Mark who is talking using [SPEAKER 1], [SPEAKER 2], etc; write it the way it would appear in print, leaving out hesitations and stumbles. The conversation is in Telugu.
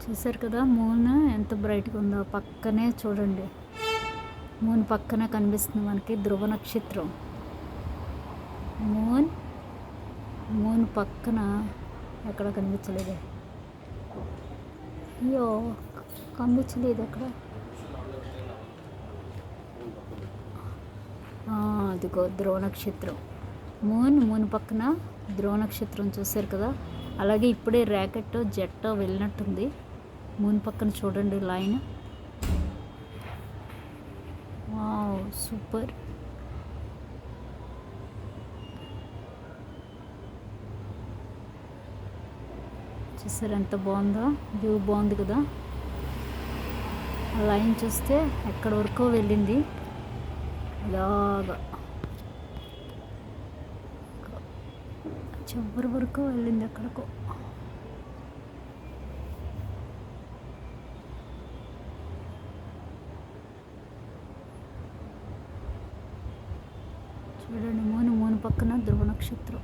[SPEAKER 1] చూసారు కదా మూన్ ఎంత బ్రైట్గా ఉందో. పక్కనే చూడండి, మూన్ పక్కన కనిపిస్తుంది మనకి ధ్రువ నక్షత్రం. మూన్ మూన్ పక్కన ఎక్కడ కనిపించలేదు. అయ్యో, కనిపించలేదు అక్కడ. అదిగో ధ్రువ నక్షత్రం. మూన్ పక్కన ధ్రువ నక్షత్రం చూసారు కదా. అలాగే ఇప్పుడే ర్యాకెట్ జెట్ వెళ్ళినట్టుంది. మూన్ పక్కన చూడండి లైన్. Wow, super. చూసారు ఎంత బాగుందో, వ్యూ బాగుంది కదా. ఆ లైన్ చూస్తే ఎక్కడి వరకు వెళ్ళింది, ఇలాగా చివరి వరకు వెళ్ళింది ఎక్కడికో. చూడండి మూన్ పక్కన ధ్రువ నక్షత్రం.